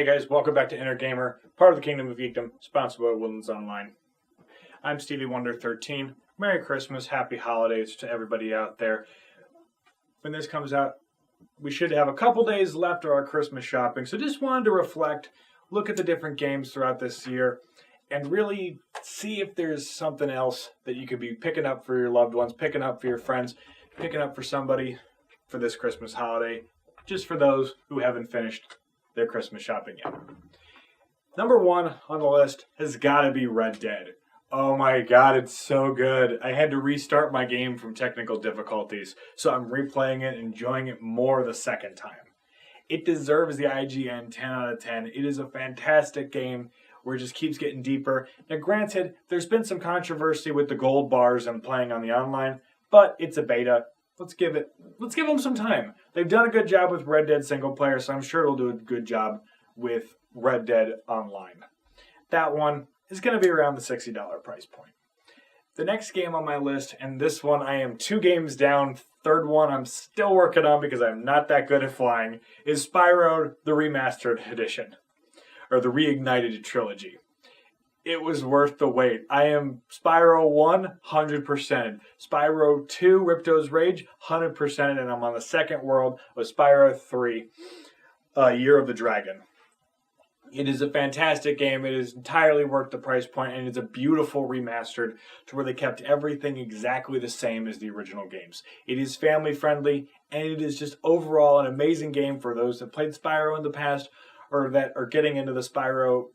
Hey guys, welcome back to Inner Gamer, part of the Kingdom of Geekdom, sponsored by Woodlands Online. I'm Stevie Wonder 13. Merry Christmas, happy holidays to everybody out there. When this comes out, we should have a couple days left of our Christmas shopping, so just wanted to reflect, look at the different games throughout this year, and really see if there's something else that you could be picking up for your loved ones, picking up for your friends, picking up for somebody for this Christmas holiday, just for those who haven't finished their Christmas shopping yet. Number one on the list has got to be Red Dead. Oh my god, it's so good. I had to restart my game from technical difficulties, so I'm replaying it, enjoying it more the second time. It deserves the IGN 10 out of 10. It is a fantastic game where it just keeps getting deeper. Now granted, there's been some controversy with the gold bars and playing on the online, but it's a beta. Let's give them some time. They've done a good job with Red Dead single player, so I'm sure it'll do a good job with Red Dead Online. That one is going to be around the $60 price point. The next game on my list, and this one I am 2 games down, third one I'm still working on because I'm not that good at flying, is Spyro the Remastered Edition, or the Reignited Trilogy. It was worth the wait. I am Spyro 1, 100%. Spyro 2, Ripto's Rage, 100%. And I'm on the second world of Spyro 3, Year of the Dragon. It is a fantastic game. It is entirely worth the price point, and it's a beautiful remastered to where they kept everything exactly the same as the original games. It is family friendly, and it is just overall an amazing game for those that played Spyro in the past or that are getting into the Spyro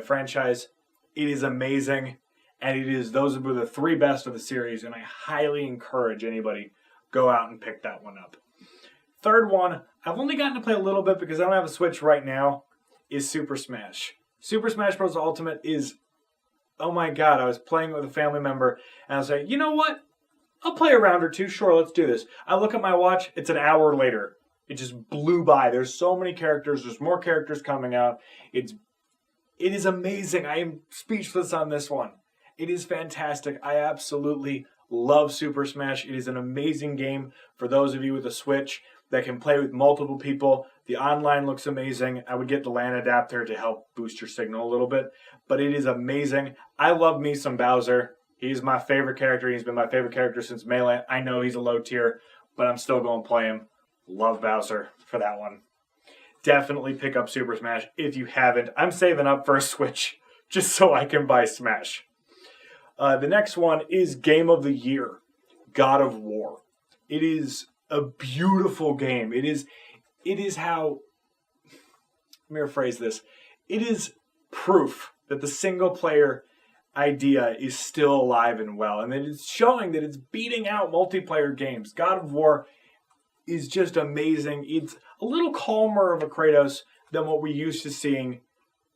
franchise. It is amazing, and those are the 3 best of the series, and I highly encourage anybody go out and pick that one up. Third one, I've only gotten to play a little bit because I don't have a Switch right now, is Super Smash. Super Smash Bros. Ultimate is, oh my god, I was playing with a family member, and I was like, you know what? I'll play a round or two, sure, let's do this. I look at my watch, it's an hour later. It just blew by. There's so many characters, there's more characters coming out. It is amazing. I am speechless on this one. It is fantastic. I absolutely love Super Smash. It is an amazing game for those of you with a Switch that can play with multiple people. The online looks amazing. I would get the LAN adapter to help boost your signal a little bit, but it is amazing. I love me some Bowser. He's my favorite character. He's been my favorite character since Melee. I know he's a low tier, but I'm still going to play him. Love Bowser for that one. Definitely pick up Super Smash if you haven't. I'm saving up for a Switch just so I can buy Smash. The next one is Game of the Year, God of War. It is a beautiful game. It is how, let me rephrase this. It is proof that the single player idea is still alive and well, and that it's showing that it's beating out multiplayer games. God of War is just amazing. It's a little calmer of a Kratos than what we're used to seeing,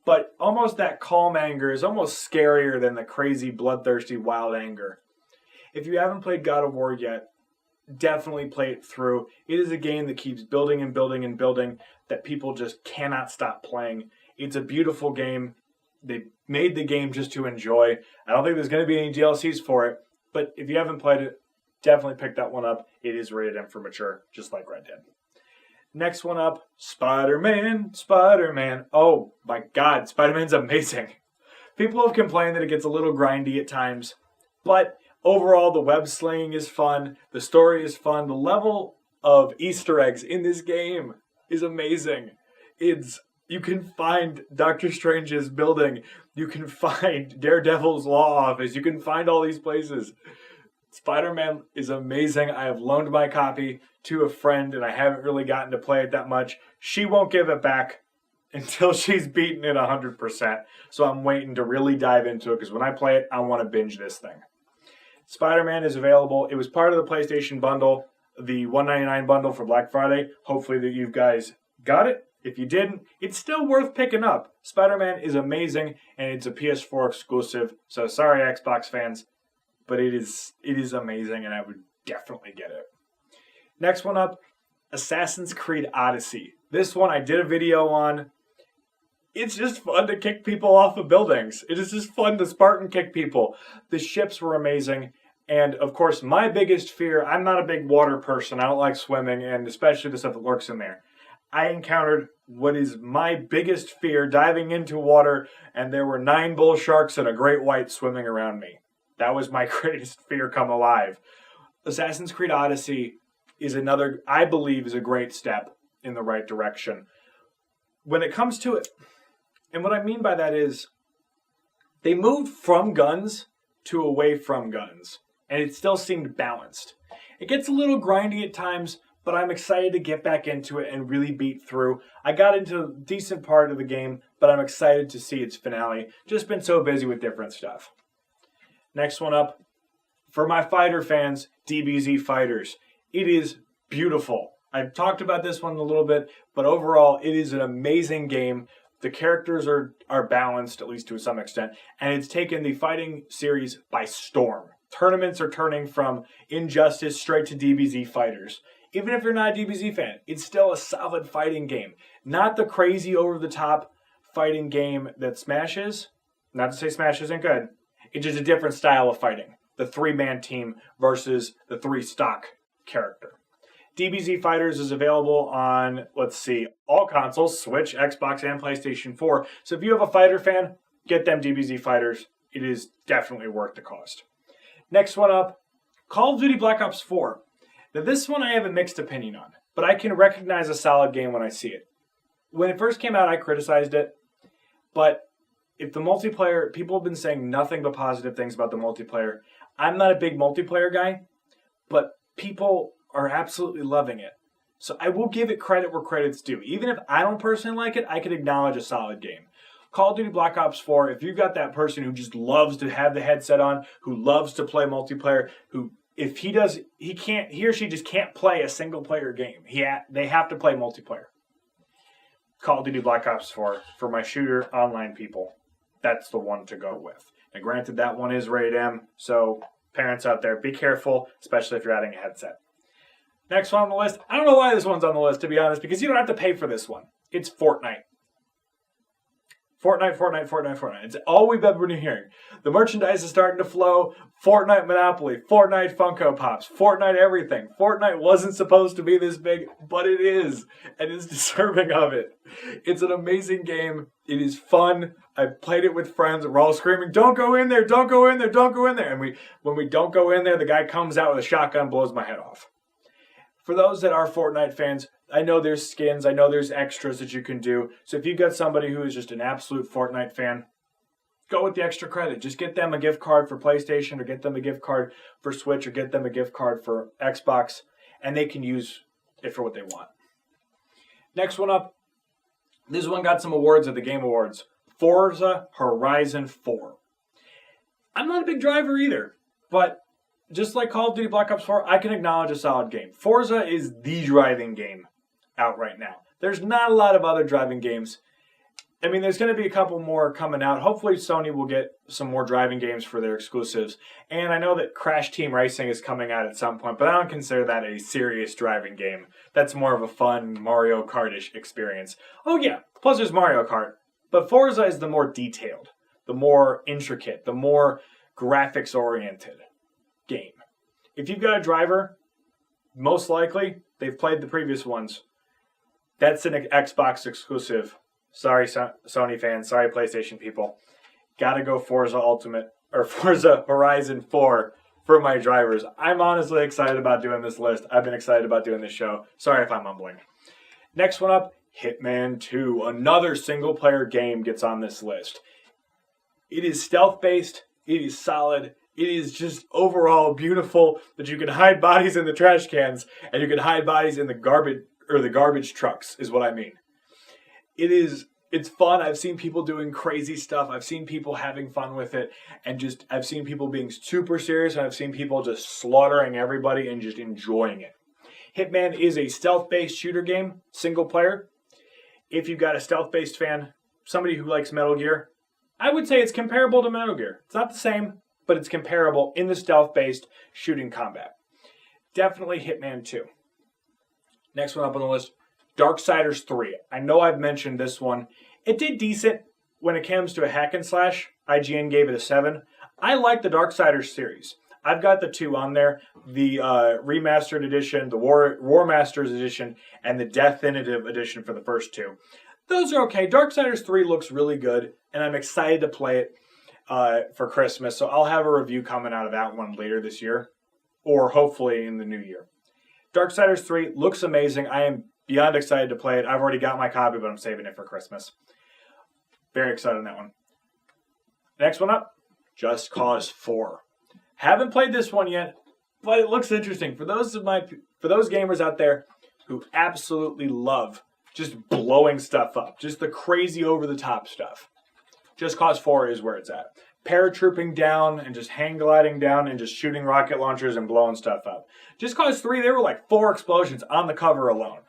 but almost that calm anger is almost scarier than the crazy, bloodthirsty, wild anger. If you haven't played God of War yet, definitely play it through. It is a game that keeps building and building and building that people just cannot stop playing. It's a beautiful game. They made the game just to enjoy. I don't think there's going to be any DLCs for it, but if you haven't played it, definitely pick that one up. It is rated M for mature, just like Red Dead. Next one up, Spider-Man. Oh my god, Spider-Man's amazing. People have complained that it gets a little grindy at times, but overall the web slinging is fun, the story is fun, the level of Easter eggs in this game is amazing. You can find Doctor Strange's building, you can find Daredevil's law office, you can find all these places. Spider-Man is amazing. I have loaned my copy to a friend, and I haven't really gotten to play it that much. She won't give it back until she's beaten it 100%. So I'm waiting to really dive into it, because when I play it, I want to binge this thing. Spider-Man is available. It was part of the PlayStation bundle, the $199 bundle for Black Friday. Hopefully that you guys got it. If you didn't, it's still worth picking up. Spider-Man is amazing, and it's a PS4 exclusive. So sorry, Xbox fans. But it is amazing, and I would definitely get it. Next one up, Assassin's Creed Odyssey. This one I did a video on. It's just fun to kick people off of buildings. It is just fun to Spartan kick people. The ships were amazing. And, of course, my biggest fear, I'm not a big water person. I don't like swimming, and especially the stuff that lurks in there. I encountered what is my biggest fear, diving into water, and there were 9 bull sharks and a great white swimming around me. That was my greatest fear come alive. Assassin's Creed Odyssey is another, I believe, is a great step in the right direction. When it comes to it, and what I mean by that is, they moved from guns to away from guns, and it still seemed balanced. It gets a little grindy at times, but I'm excited to get back into it and really beat through. I got into a decent part of the game, but I'm excited to see its finale. Just been so busy with different stuff. Next one up, for my fighter fans, DBZ Fighters. It is beautiful. I've talked about this one a little bit, but overall, it is an amazing game. The characters are balanced, at least to some extent, and it's taken the fighting series by storm. Tournaments are turning from Injustice straight to DBZ Fighters. Even if you're not a DBZ fan, it's still a solid fighting game. Not the crazy over-the-top fighting game that Smash is. Not to say Smash isn't good. It's just a different style of fighting. The 3-man team versus the 3 stock character. DBZ Fighters is available on, all consoles, Switch, Xbox, and PlayStation 4. So if you have a fighter fan, get them DBZ Fighters. It is definitely worth the cost. Next one up, Call of Duty Black Ops 4. Now this one I have a mixed opinion on, but I can recognize a solid game when I see it. When it first came out, I criticized it, but if the multiplayer, people have been saying nothing but positive things about the multiplayer. I'm not a big multiplayer guy, but people are absolutely loving it. So I will give it credit where credit's due. Even if I don't personally like it, I can acknowledge a solid game. Call of Duty Black Ops 4, if you've got that person who just loves to have the headset on, who loves to play multiplayer, who if he or she just can't play a single player game. They have to play multiplayer. Call of Duty Black Ops 4 for my shooter online people. That's the one to go with. Now granted, that one is rated M, so parents out there, be careful, especially if you're adding a headset. Next one on the list. I don't know why this one's on the list, to be honest, because you don't have to pay for this one. It's Fortnite. Fortnite. It's all we've ever been hearing. The merchandise is starting to flow. Fortnite Monopoly, Fortnite Funko Pops, Fortnite everything. Fortnite wasn't supposed to be this big, but it is, and is deserving of it. It's an amazing game. It is fun. I've played it with friends. We're all screaming, "Don't go in there! Don't go in there! Don't go in there!" And when we don't go in there, the guy comes out with a shotgun, blows my head off. For those that are Fortnite fans, I know there's skins, I know there's extras that you can do. So if you've got somebody who is just an absolute Fortnite fan, go with the extra credit. Just get them a gift card for PlayStation, or get them a gift card for Switch, or get them a gift card for Xbox, and they can use it for what they want. Next one up, this one got some awards at the Game Awards. Forza Horizon 4. I'm not a big driver either, but just like Call of Duty Black Ops 4, I can acknowledge a solid game. Forza is the driving game out right now. There's not a lot of other driving games. I mean, there's going to be a couple more coming out. Hopefully Sony will get some more driving games for their exclusives. And I know that Crash Team Racing is coming out at some point, but I don't consider that a serious driving game. That's more of a fun Mario Kart-ish experience. Oh yeah, plus there's Mario Kart. But Forza is the more detailed, the more intricate, the more graphics-oriented game. If you've got a driver, most likely they've played the previous ones. That's an Xbox exclusive. Sorry, Sony fans. Sorry, PlayStation people. Gotta go Forza Horizon 4 for my drivers. I'm honestly excited about doing this list. I've been excited about doing this show. Sorry if I'm mumbling. Next one up, Hitman 2. Another single-player game gets on this list. It is stealth-based. It is solid. It is just overall beautiful that you can hide bodies in the trash cans and you can hide bodies in the garbage trucks, is what I mean. It's fun. I've seen people doing crazy stuff. I've seen people having fun with it, and I've seen people being super serious, and I've seen people just slaughtering everybody and just enjoying it. Hitman is a stealth-based shooter game, single player. If you've got a stealth-based fan, somebody who likes Metal Gear, I would say it's comparable to Metal Gear. It's not the same, but it's comparable in the stealth-based shooting combat. Definitely Hitman 2. Next one up on the list, Darksiders 3. I know I've mentioned this one. It did decent when it comes to a hack and slash. IGN gave it a 7. I like the Darksiders series. I've got the two on there, the remastered edition, the War Masters edition, and the Definitive edition for the first two. Those are okay. Darksiders 3 looks really good, and I'm excited to play it for Christmas, so I'll have a review coming out of that one later this year, or hopefully in the new year. Darksiders 3 looks amazing. I am beyond excited to play it. I've already got my copy, but I'm saving it for Christmas. Very excited on that one. Next one up, Just Cause 4. Haven't played this one yet, but it looks interesting. For those gamers out there who absolutely love just blowing stuff up, just the crazy over-the-top stuff, Just Cause 4 is where it's at. Paratrooping down and just hang gliding down and just shooting rocket launchers and blowing stuff up. Just Cause 3, there were like 4 explosions on the cover alone.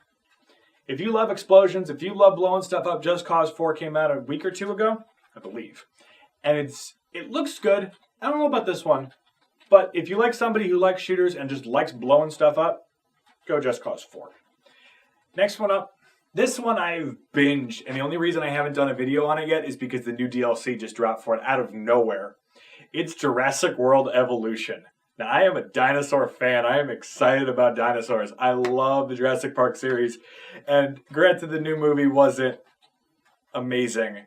If you love explosions, if you love blowing stuff up, Just Cause 4 came out a week or two ago, I believe. And it looks good. I don't know about this one, but if you like somebody who likes shooters and just likes blowing stuff up, go Just Cause 4. Next one up. This one I've binged, and the only reason I haven't done a video on it yet is because the new DLC just dropped for it out of nowhere. It's Jurassic World Evolution. Now, I am a dinosaur fan. I am excited about dinosaurs. I love the Jurassic Park series. And granted, the new movie wasn't amazing,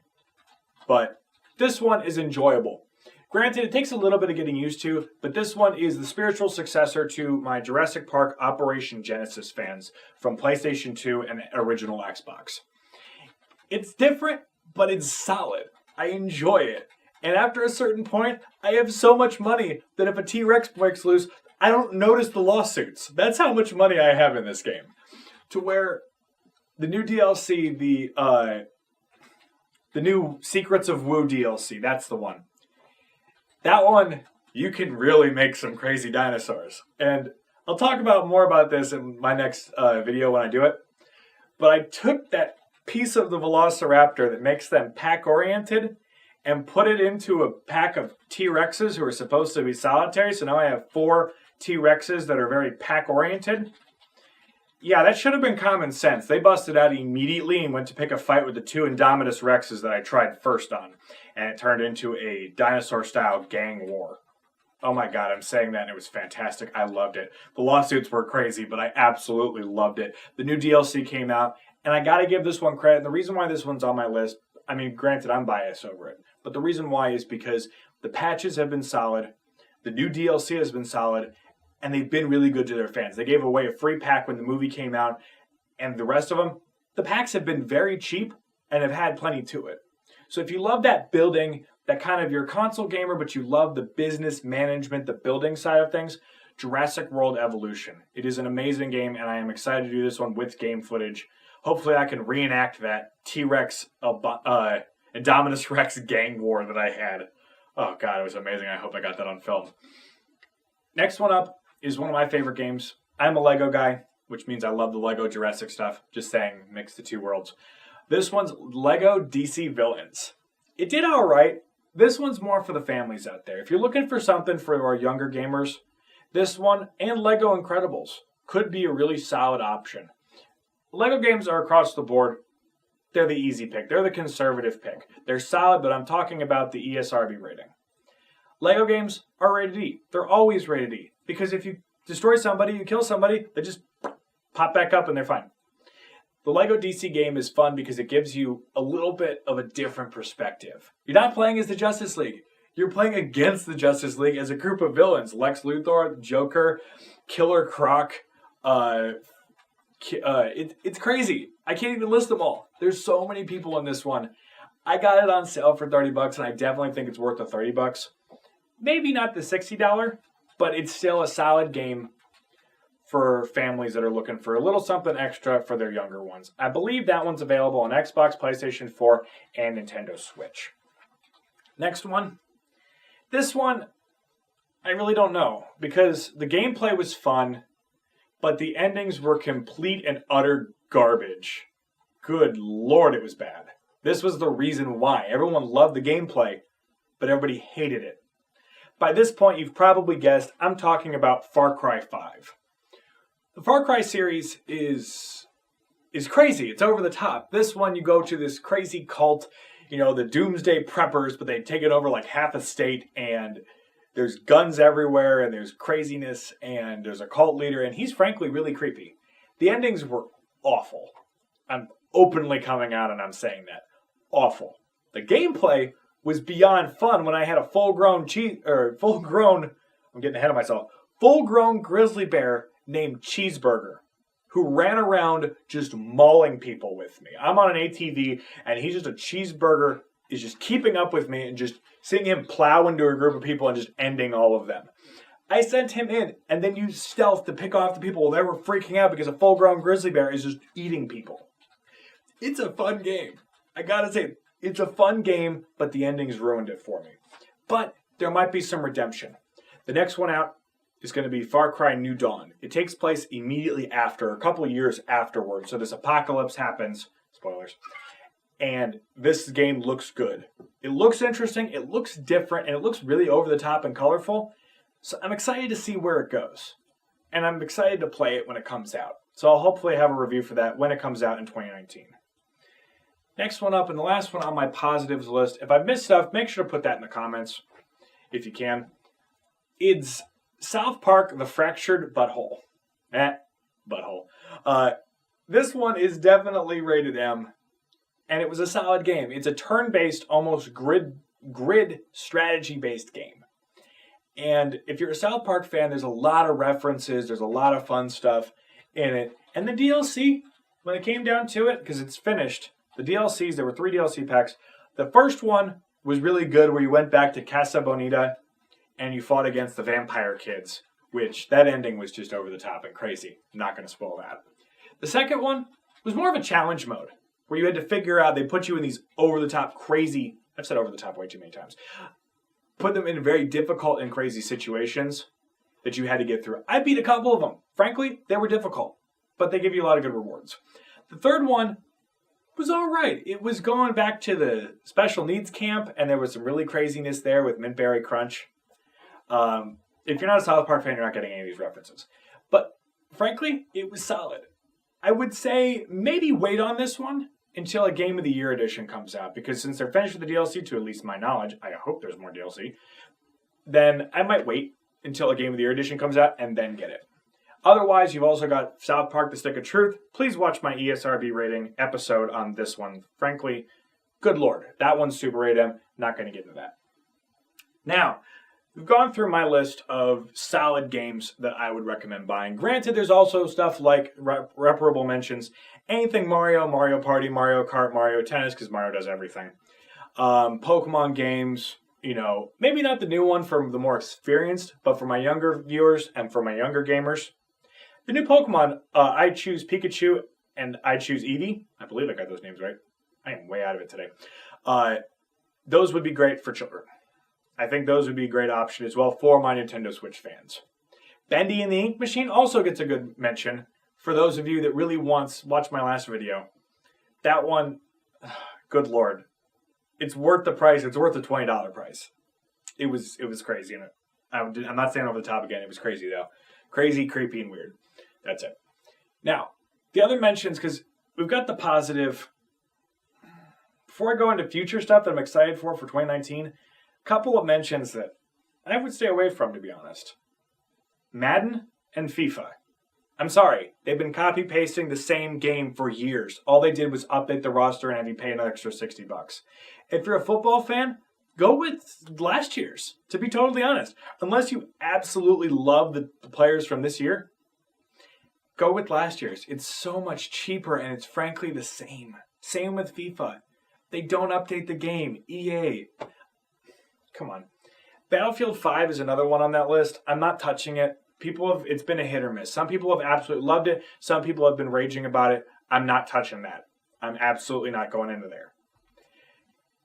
but this one is enjoyable. Granted, it takes a little bit of getting used to, but this one is the spiritual successor to my Jurassic Park Operation Genesis fans from PlayStation 2 and original Xbox. It's different, but it's solid. I enjoy it. And after a certain point, I have so much money that if a T-Rex breaks loose, I don't notice the lawsuits. That's how much money I have in this game. To where the new DLC, the new Secrets of Wu DLC, that's the one. That one, you can really make some crazy dinosaurs. And I'll talk more about this in my next video when I do it. But I took that piece of the Velociraptor that makes them pack-oriented and put it into a pack of T-Rexes who are supposed to be solitary. So now I have 4 T-Rexes that are very pack-oriented. Yeah, that should have been common sense. They busted out immediately and went to pick a fight with the 2 Indominus Rexes that I tried first on. And it turned into a dinosaur-style gang war. Oh my god, I'm saying that and it was fantastic. I loved it. The lawsuits were crazy, but I absolutely loved it. The new DLC came out, and I gotta give this one credit. The reason why this one's on my list, I mean, granted, I'm biased over it. But the reason why is because the patches have been solid, the new DLC has been solid, and they've been really good to their fans. They gave away a free pack when the movie came out, and the rest of them, the packs have been very cheap and have had plenty to it. So if you love that building, that kind of you're a console gamer, but you love the business management, the building side of things, Jurassic World Evolution. It is an amazing game, and I am excited to do this one with game footage. Hopefully I can reenact that T-Rex, Indominus Rex gang war that I had. Oh god, it was amazing. I hope I got that on film. Next one up is one of my favorite games. I'm a Lego guy, which means I love the Lego Jurassic stuff. Just saying, mix the two worlds. This one's Lego DC Villains. It did all right. This one's more for the families out there. If you're looking for something for our younger gamers, this one and Lego Incredibles could be a really solid option. Lego games are across the board. They're the easy pick. They're the conservative pick. They're solid, but I'm talking about the ESRB rating. Lego games are rated E. They're always rated E. Because if you destroy somebody, you kill somebody, they just pop back up and they're fine. The Lego DC game is fun because it gives you a little bit of a different perspective. You're not playing as the Justice League. You're playing against the Justice League as a group of villains. Lex Luthor, Joker, Killer Croc. It's crazy. I can't even list them all. There's so many people in this one. I got it on sale for $30, and I definitely think it's worth the $30. Maybe not the $60, but it's still a solid game for families that are looking for a little something extra for their younger ones. I believe that one's available on Xbox, PlayStation 4, and Nintendo Switch. Next one. This one, I really don't know, because the gameplay was fun, but the endings were complete and utter garbage. Good lord, it was bad. This was the reason why. Everyone loved the gameplay, but everybody hated it. By this point, you've probably guessed, I'm talking about Far Cry 5. The Far Cry series is crazy. It's over the top. This one, you go to this crazy cult, the Doomsday Preppers, but they take it over like half a state, and there's guns everywhere, and there's craziness, and there's a cult leader, and he's frankly really creepy. The endings were awful. I'm openly coming out and I'm saying that. Awful. The gameplay was beyond fun when I had a full-grown, I'm getting ahead of myself, full-grown grizzly bear named Cheeseburger, who ran around just mauling people with me. I'm on an ATV, and he's just a cheeseburger, is just keeping up with me, and just seeing him plow into a group of people and just ending all of them. I sent him in, and then used stealth to pick off the people while they were freaking out because a full-grown grizzly bear is just eating people. It's a fun game. I gotta say, it's a fun game, but the endings ruined it for me. But there might be some redemption. The next one out is going to be Far Cry New Dawn. It takes place immediately after, a couple of years afterwards. So this apocalypse happens. Spoilers. And this game looks good. It looks interesting, it looks different, and it looks really over the top and colorful. So I'm excited to see where it goes. And I'm excited to play it when it comes out. So I'll hopefully have a review for that when it comes out in 2019. Next one up, and the last one on my positives list. If I've missed stuff, make sure to put that in the comments, if you can. It's South Park: The Fractured Butthole. Butthole. This one is definitely rated M, and it was a solid game. It's a turn-based, almost grid strategy-based game. And if you're a South Park fan, there's a lot of references, there's a lot of fun stuff in it. And the DLC, when it came down to it, because it's finished, the DLCs, there were 3 DLC packs. The first one was really good, where you went back to Casa Bonita and you fought against the vampire kids, which that ending was just over the top and crazy. I'm not going to spoil that. The second one was more of a challenge mode, where you had to figure out, they put you in these over-the-top crazy, I've said over-the-top way too many times, put them in very difficult and crazy situations that you had to get through. I beat a couple of them. Frankly, they were difficult, but they give you a lot of good rewards. The third one was all right. It was going back to the special needs camp, and there was some really craziness there with Mintberry Crunch. If you're not a South Park fan, you're not getting any of these references. But frankly, it was solid. I would say maybe wait on this one until a Game of the Year edition comes out, because since they're finished with the DLC, to at least my knowledge, I hope there's more DLC, then I might wait until a Game of the Year edition comes out and then get it. Otherwise, you've also got South Park: The Stick of Truth. Please watch my ESRB rating episode on this one. Frankly, good lord, that one's super rated M. Not going to get into that. Now, we've gone through my list of solid games that I would recommend buying. Granted, there's also stuff like reparable mentions. Anything Mario, Mario Party, Mario Kart, Mario Tennis, because Mario does everything. Pokemon games, you know, maybe not the new one for the more experienced, but for my younger viewers and for my younger gamers. The new Pokemon, I choose Pikachu and I choose Eevee. I believe I got those names right. I am way out of it today. Those would be great for children. I think those would be a great option as well for my Nintendo Switch fans. Bendy and the Ink Machine also gets a good mention for those of you that really watch my last video. That one, good lord. It's worth the price. It's worth the $20 price. It was crazy. And I'm not saying over the top again. It was crazy, though. Crazy, creepy, and weird. That's it. Now, the other mentions, because we've got the positive. Before I go into future stuff that I'm excited for 2019, a couple of mentions that I would stay away from, to be honest. Madden and FIFA. I'm sorry, they've been copy-pasting the same game for years. All they did was update the roster and have you pay an extra $60. If you're a football fan, go with last year's, to be totally honest. Unless you absolutely love the players from this year, go with last year's. It's so much cheaper and it's frankly the same. Same with FIFA. They don't update the game. EA. Come on. Battlefield 5 is another one on that list. I'm not touching it. It's been a hit or miss. Some people have absolutely loved it. Some people have been raging about it. I'm not touching that. I'm absolutely not going into there.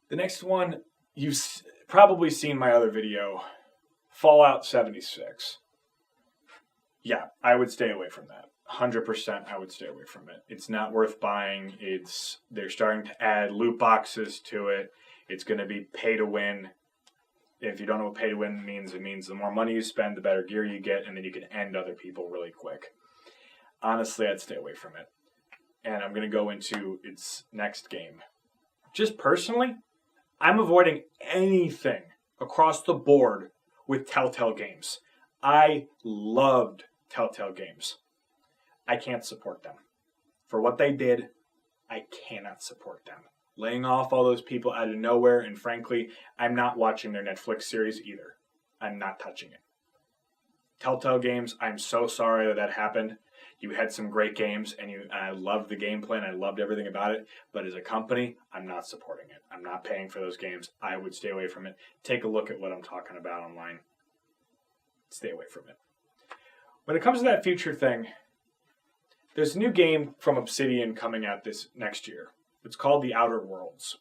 The next one, you've probably seen my other video, Fallout 76. Yeah, I would stay away from that. 100% I would stay away from it. It's not worth buying. They're starting to add loot boxes to it. It's going to be pay to win. If you don't know what pay to win means, it means the more money you spend, the better gear you get, and then you can end other people really quick. Honestly, I'd stay away from it. And I'm going to go into its next game. Just personally, I'm avoiding anything across the board with Telltale Games. I loved Telltale Games. I can't support them. For what they did, I cannot support them. Laying off all those people out of nowhere, and frankly, I'm not watching their Netflix series either. I'm not touching it. Telltale Games, I'm so sorry that happened. You had some great games, and I loved the gameplay, and I loved everything about it. But as a company, I'm not supporting it. I'm not paying for those games. I would stay away from it. Take a look at what I'm talking about online. Stay away from it. When it comes to that future thing, there's a new game from Obsidian coming out this next year. It's called The Outer Worlds.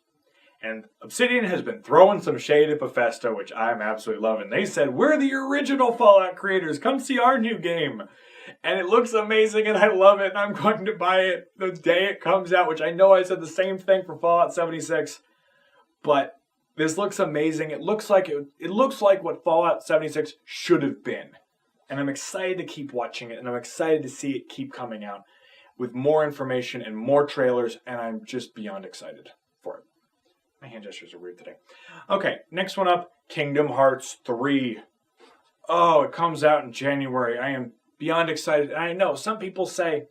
And Obsidian has been throwing some shade at Bethesda, which I'm absolutely loving. They said, we're the original Fallout creators. Come see our new game. And it looks amazing, and I love it, and I'm going to buy it the day it comes out, which I know I said the same thing for Fallout 76. But this looks amazing. It looks like what Fallout 76 should have been. And I'm excited to keep watching it, and I'm excited to see it keep coming out with more information and more trailers, and I'm just beyond excited for it. My hand gestures are weird today. Okay, next one up, Kingdom Hearts 3. Oh, it comes out in January. I am beyond excited. I know some people say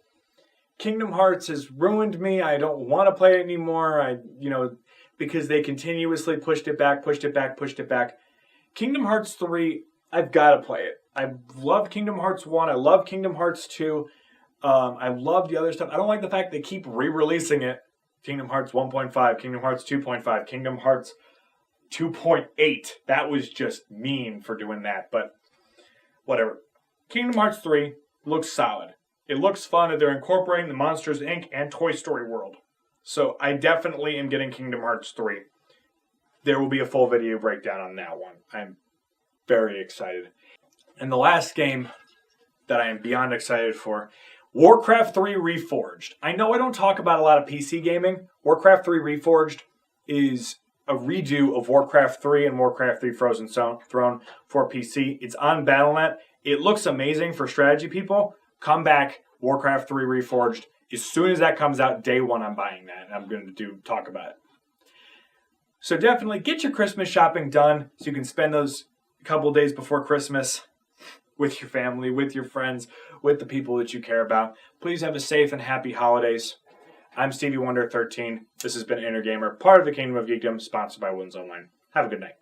Kingdom Hearts has ruined me. I don't want to play it anymore. Because they continuously pushed it back. Kingdom Hearts 3, I've got to play it. I love Kingdom Hearts 1. I love Kingdom Hearts 2. I love the other stuff. I don't like the fact they keep re-releasing it. Kingdom Hearts 1.5, Kingdom Hearts 2.5, Kingdom Hearts 2.8. That was just mean for doing that, but whatever. Kingdom Hearts 3 looks solid. It looks fun that they're incorporating the Monsters, Inc. and Toy Story world. So I definitely am getting Kingdom Hearts 3. There will be a full video breakdown on that one. I'm very excited. And the last game that I am beyond excited for, Warcraft 3 Reforged. I know I don't talk about a lot of PC gaming. Warcraft 3 Reforged is a redo of Warcraft 3 and Warcraft 3 Frozen Throne for PC. It's on Battle.net. It looks amazing for strategy people. Come back, Warcraft 3 Reforged. As soon as that comes out, day one, I'm buying that, and I'm going to talk about it. So definitely get your Christmas shopping done so you can spend those couple days before Christmas with your family, with your friends, with the people that you care about. Please have a safe and happy holidays. I'm Stevie Wonder 13. This has been Inner Gamer, part of the Kingdom of Geekdom, sponsored by Woodlands Online. Have a good night.